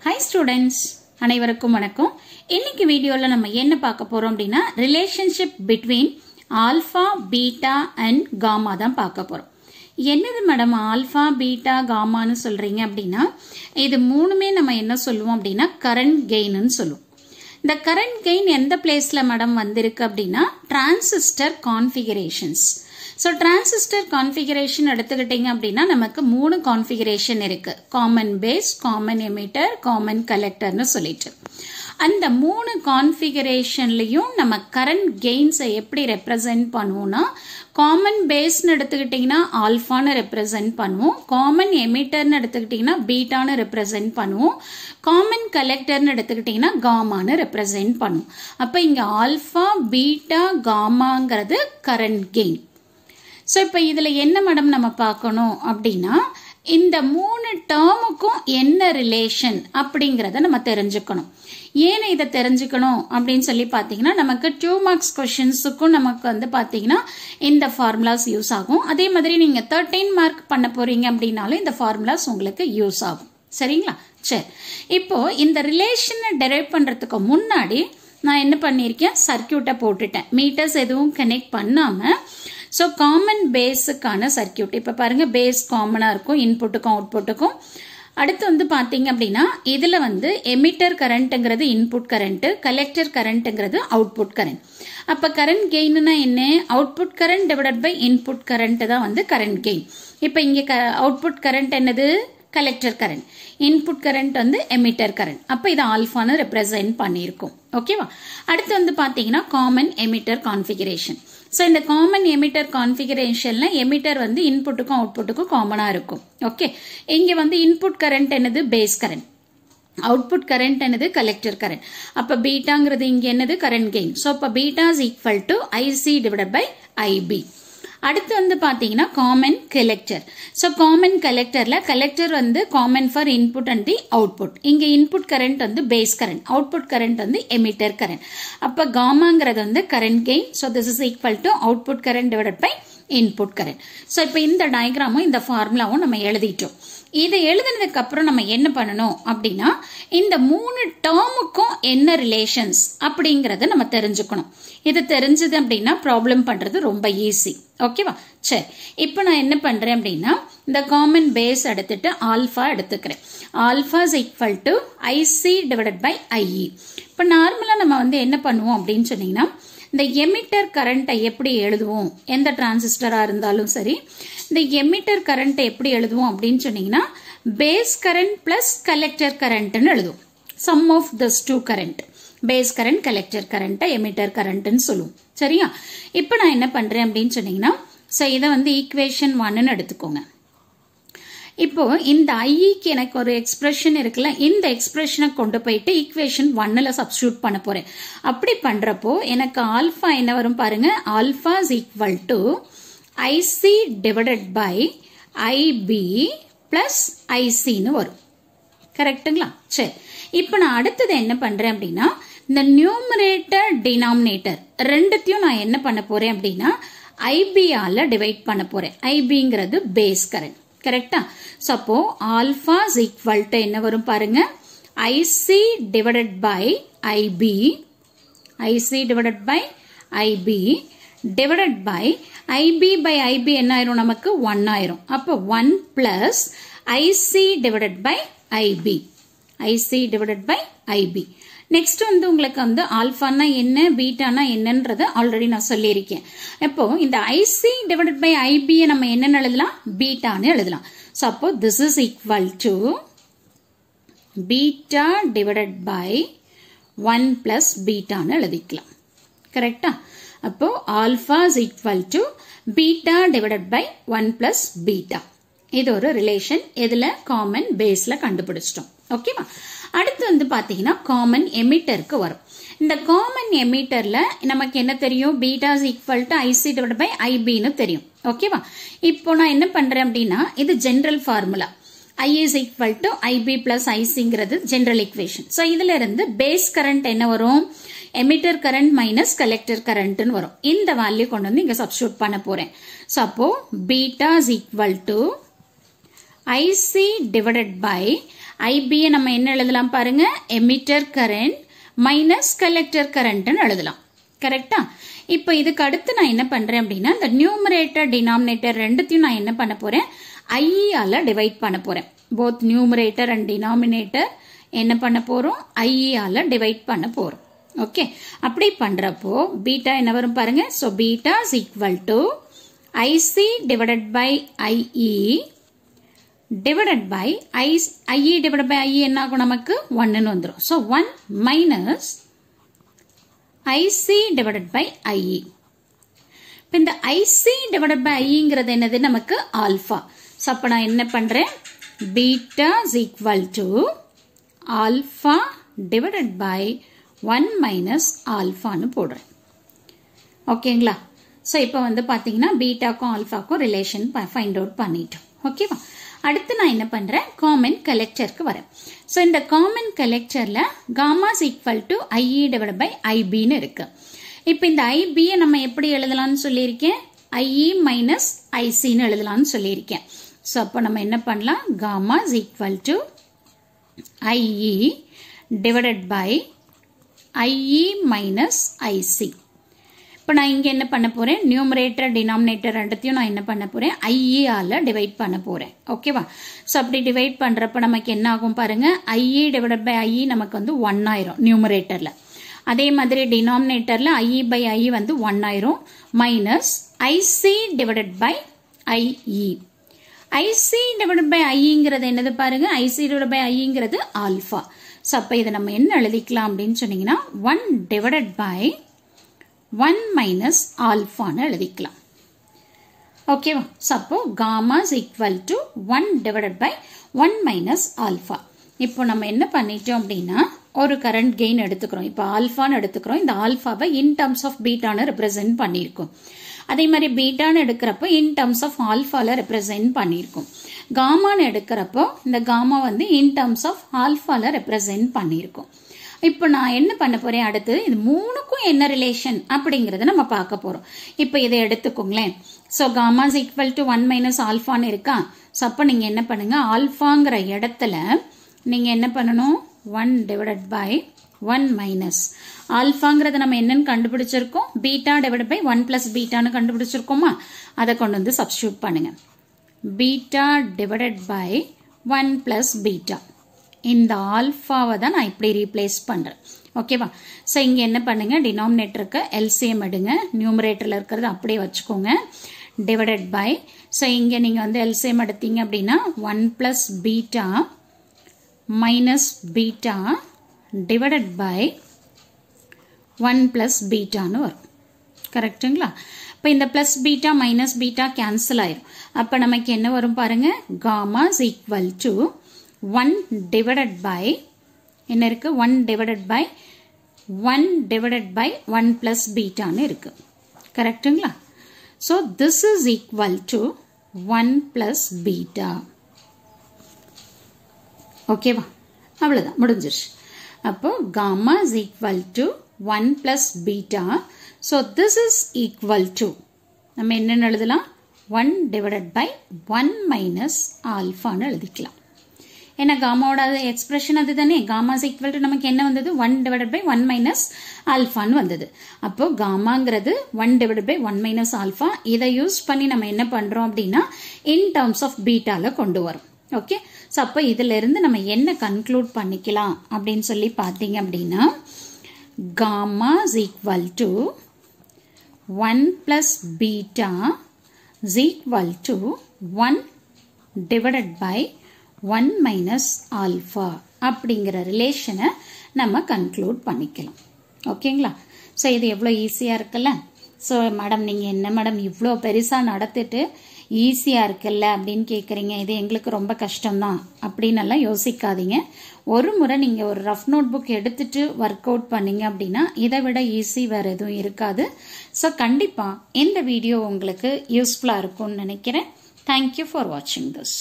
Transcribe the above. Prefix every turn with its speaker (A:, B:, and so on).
A: Hi students, அனைவருக்கும் வணக்கம். இன்னைக்கு வீடியோல நம்ம என்ன பார்க்க போறோம் அப்படினா relationship between alpha, beta and gamma தான் பார்க்க போறோம். என்னது மேடம் ஆல்பா பீட்டா காமான்னு சொல்றீங்க அப்படினா இது மூணுமே நம்ம என்ன சொல்லுவோம் அப்படினா கரண்ட் கெயின்னு சொல்லுவோம். இந்த கரண்ட் கெயின் எந்த பிளேஸ்ல மேடம் வந்திருக்கு அப்படினா transistor configurations. So transistor configuration எடுத்துக்கிட்டீங்க அப்படினா நமக்கு மூணு configuration இருக்கு. common base, common emitter, common collector னு சொல்லிட்டு. அந்த மூணு configurationலயும் நம்ம current gains எப்படி represent பண்ணுவோம்னா common base னு எடுத்துக்கிட்டீங்கன்னா alpha னு represent பண்ணுவோம். common emitter னு எடுத்துக்கிட்டீங்கன்னா beta னு represent பண்ணுவோம். common collector னு எடுத்துக்கிட்டீங்கன்னா gamma னு represent பண்ணுவோம். அப்ப இங்க alpha, beta, gammaங்கிறது current gain. So, இப்போ இதுல என்ன மேடம் நம்ம பார்க்கணும் அப்படின்னா இந்த மூணு டேர்முக்கும் என்ன ரிலேஷன் அப்படிங்கறத நம்ம தெரிஞ்சுக்கணும். ஏன் இதை தெரிஞ்சுக்கணும் அப்படின்னு சொல்லி பார்த்தீங்கன்னா நமக்கு 2 மார்க்ஸ் கொஸ்டின்ஸுக்கும் நமக்கு வந்து பார்த்தீங்கன்னா இந்த ஃபார்முலாஸ் யூஸ் ஆகும். அதே மாதிரி நீங்க 13 மார்க் பண்ண போறீங்க அப்படின்னாலும் இந்த ஃபார்முலாஸ் உங்களுக்கு யூஸ் ஆகும். சரிங்களா? சரி, இப்போ இந்த ரிலேஷனை டெரைவ் பண்றதுக்கு முன்னாடி நான் என்ன பண்ணியிருக்கேன், சர்க்கியூட்டை போட்டுட்டேன். மீட்டர்ஸ் எதுவும் கனெக்ட் பண்ணாம So, common பேஸுக்கான சர்க்கியூட். இப்ப பாருங்க பேஸ் காமனா இருக்கும் இன்புட்டுக்கும் அவுட்புட்டுக்கும். அடுத்து வந்து பாத்தீங்க அப்படின்னா இதுல வந்து எமிட்டர் கரண்ட்ங்கிறது இன்புட் கரண்ட், கலெக்டர் கரண்ட்ங்கிறது அவுட்புட் கரண்ட். அப்ப கரண்ட் கெயின்னா என்ன, output current divided by input current தான் வந்து கரண்ட் கெயின். இப்ப இங்க அவுட்புட் கரண்ட் என்னது, கலெக்டர் கரண்ட், இன்புட் கரண்ட் வந்து எமிட்டர் கரண்ட். அப்ப இது ஆல்பான்னு ரெப்ரசென்ட் பண்ணியிருக்கும். ஓகேவா? அடுத்து வந்து பாத்தீங்கன்னா காமன் எமிட்டர் கான்ஃபிகரேஷன். So, இந்த காமன் எமிட்டர் கான்ஃபிகரேஷன்ல எமிட்டர் வந்து இன்புட்டுக்கும் அவுட்புட்டுக்கும் காமனா இருக்கும். ஓகே, இங்க வந்து இன்புட் கரண்ட் என்னது, பேஸ் கரண்ட், அவுட்புட் கரண்ட் என்னது, கலெக்டர் கரண்ட். அப்ப பீட்டாங்கிறது இங்க என்னது, கரண்ட் கெயின். சோ அப்ப beta is equal to IC divided by IB. அடுத்து வந்து பாத்தீங்கன்னா காமன் கலெக்டர். சோ காமன் கலெக்டர்ல கலெக்டர் வந்து common for input and the output. இங்க இன்புட் கரண்ட் வந்து பேஸ் கரண்ட், அவுட்புட் கரண்ட் வந்து எமிட்டர் கரண்ட். அப்ப காமாங்கிறது வந்து current gain. So this is equal to output current divided by input current. So இப்ப இந்த டயக்ராமும் இந்த ஃபார்முலாவும் நம்ம எழுதிட்டோம். இதை எழுதுனதுக்கு அப்புறம் நம்ம என்ன பண்ணணும் அப்படின்னா இந்த மூணு டேர்முக்கும் என்ன ரிலேஷன்ஸ் அப்படிங்கறத நம்ம தெரிஞ்சுக்கணும். இது தெரிஞ்சது அப்படின்னா ப்ராப்ளம் பண்றது ரொம்ப ஈஸி. ஓகேவா? சரி, இப்போ நான் என்ன பண்றேன் அப்படின்னா இந்த காமன் பேஸ் எடுத்துட்டு ஆல்பா எடுத்துக்கிறேன். Alpha is equal to IC divided by IE. இப்போ நார்மலா நம்ம வந்து என்ன பண்ணுவோம் அப்படின்னு சொன்னீங்கன்னா இந்த எமிட்டர் கரண்ட்டை எப்படி எழுதுவோம், எந்த டிரான்சிஸ்டரா இருந்தாலும் சரி இந்த எமிட்டர் கரண்ட்டை எப்படி எழுதுவோம் அப்படின்னு சொன்னீங்கன்னா பேஸ் கரண்ட் பிளஸ் கலெக்டர் கரண்ட்னு எழுதுவோம். Sum of this two current, base current collector current emitter கரண்ட்னு சொல்லுவோம். சரியா? இப்போ நான் என்ன பண்றேன் அப்படின்னு சொன்னீங்கன்னா இதை வந்து ஈக்குவேஷன் 1ன்னு எடுத்துக்கோங்க. இப்போ இந்த ஐக்கு எனக்கு ஒரு எக்ஸ்பிரஷன் இருக்குல்ல, இந்த எக்ஸ்பிரஷனை கொண்டு போயிட்டு ஈக்குவேஷன் 1ல சப்ஸ்டிடியூட் பண்ண போறேன். அப்படி பண்றப்போ எனக்கு ஆல்பா என்ன வரும் பாருங்க, alpha is equal to IC divided by IB plus ஐசின்னு வரும். கரெக்டுங்களா? சரி, இப்போ நான் அடுத்தது என்ன பண்றேன் அப்படின்னா இந்த நியூமரேட்டர் டினாமினேட்டர் ரெண்டுத்தையும் நான் என்ன பண்ண போறேன் அப்படின்னா ஐபியால டிவைட் பண்ண போறேன். ஐபிங்கிறது பேஸ் கரண்ட். கரெக்டா? Suppose alpha is equal to என்ன வரும் பாருங்க, IC divided by IB, IC divided by IB divided by IB by IB என்ன ஆயிரும், நமக்கு 1 ஆயிரும். அப்போ 1 plus IC divided by IB, IC divided by IB. Next வந்து உங்களுக்கு வந்து ஆல்பானா என்ன, பீட்டானா என்னன்றத ஆல்ரெடி நான் சொல்லியிருக்கேன். இப்போ இந்த ஐசி டிவைடட் பை ஐபி நம்ம என்னன்னு எழுதலாம், பீட்டான்னு எழுதலாம். சோ அப்போ this is equal to beta divided by 1 plus பீட்டான்னு எழுதிக்கலாம். கரெக்டா? அப்போ alpha is equal to beta divided by 1 plus beta. இது ஒரு ரிலேஷன் எதுல, காமன் பேஸ்ல கண்டுபிடிச்சிட்டோம். ஓகேவா? அடுத்து வந்து பாத்தீங்கன்னா காமன் எமிட்டருக்கு வரும். இந்த காமன் எமிட்டர்ல நமக்கு என்ன தெரியும், beta is equal to IC divided by ஐபின்னு தெரியும். ஓகேவா? இப்போ நான் என்ன பண்றேன் அப்படின்னா இது general formula, I is equal to IB plus ஐசிங்கிறது ஜெனரல் ஈக்குவேஷன். சோ இதுல இருந்து பேஸ் கரண்ட் என்ன வரும், எமிட்டர் கரண்ட் மைனஸ் கலெக்டர் கரண்ட்னு வரும். இந்த வேல்யூ கொண்டு வந்து இங்க சப்ஸ்டிடியூட் பண்ண போறேன். சோ அப்போ beta is equal to IC divided by ஐபியை நம்ம என்ன எழுதலாம் பாருங்க, எமிட்டர் கரண்ட் மைனஸ் கலெக்டர் கரண்ட்னு எழுதலாம். கரெக்டா? இப்போ இதுக்கு அடுத்து நான் என்ன பண்றேன் அப்படின்னா, இந்த நியூமரேட்டர் டினாமினேட்டர் ரெண்டுத்தையும் நான் என்ன பண்ண போறேன், ஐஇ ஆல டிவைட் பண்ண போறேன். போத் நியூமரேட்டர் அண்ட் டினாமினேட்டர் என்ன பண்ண போறோம், ஐஇ ஆல டிவைட் பண்ண போறோம். ஓகே, அப்படி பண்றப்போ பீட்டா என்ன வரும் பாருங்க. So beta is equal to IC divided by IE divided by IE divided by IE என்ன ஆகும், நமக்கு 1ன்னு வந்துடும். So 1 minus IC divided by IE. இப்போ இந்த ஐசி டிவைடட் பை ஐங்கிறது என்னது, நமக்கு ஆல்பா. ஸோ அப்போ நான் என்ன பண்றேன், beta is equal to alpha divided by 1 minus ஆல்பான்னு போடுறேன். ஓகேங்களா? ஸோ இப்போ வந்து பார்த்தீங்கன்னா பீட்டாக்கும் ஆல்பாக்கும் ரிலேஷன் ஃபைண்ட் அவுட் பண்ணிட்டோம். ஓகேவா? அடுத்து நான் என்ன பண்றேன், காமன் கலெக்டருக்கு வரேன். ஸோ இந்த காமன் கலெக்டர்ல gamma is equal to IE divide by ஐபின்னு இருக்கு. இப்போ இந்த ஐபியை நம்ம எப்படி எழுதலாம்னு சொல்லியிருக்கேன், ஐஇ மைனஸ் ஐசின்னு எழுதலாம்னு சொல்லியிருக்கேன். ஸோ அப்போ நம்ம என்ன பண்ணலாம், gamma is equal to IE divided by IE minus IC. இப்போ நான் இங்கே என்ன பண்ண போறேன், நியூமரேட்டர் டினாமினேட்டர் ரெண்டுத்தையும் நான் என்ன பண்ண போறேன், ஐஇ ஆல டிவைட் பண்ண போறேன். ஓகேவா? ஸோ அப்படி டிவைட் பண்றப்ப நமக்கு என்ன ஆகும் பாருங்க, ஐஇ டிவைட் பை ஐஇ நமக்கு வந்து 1 ஆயிரும் நியூமரேட்டர்ல. அதே மாதிரி டினாமினேட்டர்ல ஐஇ பை ஐஇ வந்து 1 ஆயிரும் minus IC divided by IE. IC divided by ஐங்கிறது என்னது பாருங்க, ஐசி டிவைடட் பை ஐங்கிறது ஆல்பா. ஸோ அப்போ இதை நம்ம என்ன எழுதிக்கலாம் அப்படின்னு சொன்னீங்கன்னா 1 டிவைடட் பை 1 மைனஸ் ஆல்பான்னு எழுதிக்கலாம். ஓகேவா? ஸோ அப்போ gamma is equal to 1 divided by 1 minus alpha. இப்போ நம்ம என்ன பண்ணிட்டோம் அப்படின்னா, ஒரு கரண்ட் கெயின் எடுத்துக்கிறோம். இப்போ ஆல்பான்னு எடுத்துக்கிறோம். இந்த ஆல்பாவை இன் டர்ம்ஸ் ஆஃப் பீட்டான்னு ரெப்ரசென்ட் பண்ணியிருக்கோம். அதே மாதிரி பீட்டான்னு எடுக்கிறப்போ இன் டர்ம்ஸ் ஆஃப் ஆல்பால ரெப்ரசென்ட் பண்ணியிருக்கோம். காமான்னு எடுக்கிறப்போ இந்த காமா வந்து இன் டர்ம்ஸ் ஆஃப் ஆல்பால ரெப்ரசென்ட் பண்ணியிருக்கோம். இப்போ நான் என்ன பண்ண போறேன், அடுத்து இது மூணுக்கும் என்ன ரிலேஷன் அப்படிங்கறத நம்ம பார்க்க போறோம். இப்போ இதை எடுத்துக்கோங்களேன். So gamma is equal to 1 minus ஆல்பான்னு இருக்கா. ஸோ அப்போ நீங்க என்ன பண்ணுங்க, ஆல்பாங்கிற இடத்துல நீங்க என்ன பண்ணணும், 1 டிவைடட் பை 1 மைனஸ் ஆல்பாங்கிறத நம்ம என்னன்னு கண்டுபிடிச்சிருக்கோம், பீட்டா டிவைட் பை 1 பிளஸ் பீட்டான்னு கண்டுபிடிச்சிருக்கோமா. அதை கொண்டு வந்து சப்ஸ்டியூட் பண்ணுங்க. Beta divided by 1 plus beta. இந்த ஆல்பாவை தான் நான் இப்படி ரீப்ளேஸ் பண்றேன். ஓகேவா? ஸோ இங்க என்ன பண்ணுங்க, டினாமினேட்டருக்கு எல்சிஎம் எடுங்க, நியூமரேட்டர்ல இருக்கிறது அப்படியே வச்சுக்கோங்க, டிவைடட் பை. ஸோ இங்க நீங்க வந்து எல்சிஎம் எடுத்தீங்க அப்படின்னா 1 plus beta minus beta divided by 1 plus பீட்டான்னு வரும். கரெக்டுங்களா? இப்போ இந்த plus beta minus beta cancel ஆயிரும். அப்போ நமக்கு என்ன வரும் பாருங்க, gamma is equal to 1 divided by என்ன இருக்கு, 1 divided by 1 divided by 1 plus பீட்டான்னு இருக்கு. கரெக்டுங்களா? So this is equal to 1 plus beta. ஓகேவா? அவ்வளவுதான், முடிஞ்சிருச்சு. அப்போ gamma is equal to 1 plus beta. So this is equal to நம்ம என்னன்னு எழுதலாம், 1 டிவைடட் பை 1 மைனஸ் ஆல்பான்னு எழுதிக்கலாம். ஏன்னா காமாவோட எக்ஸ்பிரஷன் அது தானே. காமா இஸ் ஈக்குவல் டு நமக்கு என்ன வந்தது, 1 டிவைடட் பை 1 மைனஸ் ஆல்பான்னு வந்தது. அப்போ காமாங்கிறது 1 டிவைடட் பை 1 மைனஸ் ஆல்பா. இதை யூஸ் பண்ணி நம்ம என்ன பண்றோம் அப்படின்னா இன் டர்ம்ஸ் ஆஃப் பீட்டால கொண்டு வரும். ஓகே, ஸோ அப்போ இதுல இருந்து நம்ம என்ன கன்க்ளூட் பண்ணிக்கலாம் அப்படின்னு சொல்லி பார்த்தீங்க அப்படின்னா, gamma is equal to 1 plus beta is equal to 1 divided by 1 minus alpha அப்படிங்கிற ரிலேஷனை நம்ம கன்க்ளூட் பண்ணிக்கலாம். ஓகேங்களா? ஸோ இது எவ்வளோ ஈஸியாக இருக்குல்ல. ஸோ மேடம் நீங்கள் என்ன மேடம் இவ்வளோ பெருசாக நடத்திட்டு ஈஸியாக இருக்குல்ல அப்படின்னு கேட்குறீங்க, இது எங்களுக்கு ரொம்ப கஷ்டம்தான் அப்படின்னு எல்லாம் யோசிக்காதீங்க. ஒரு முறை நீங்கள் ஒரு ரஃப் நோட் புக் எடுத்துட்டு ஒர்க் அவுட் பண்ணீங்க அப்படின்னா இதை விட ஈஸி வேறு எதுவும் இருக்காது. ஸோ கண்டிப்பாக இந்த வீடியோ உங்களுக்கு யூஸ்ஃபுல்லாக இருக்கும்னு நினைக்கிறேன். தேங்க்யூ ஃபார் வாட்சிங் திஸ்.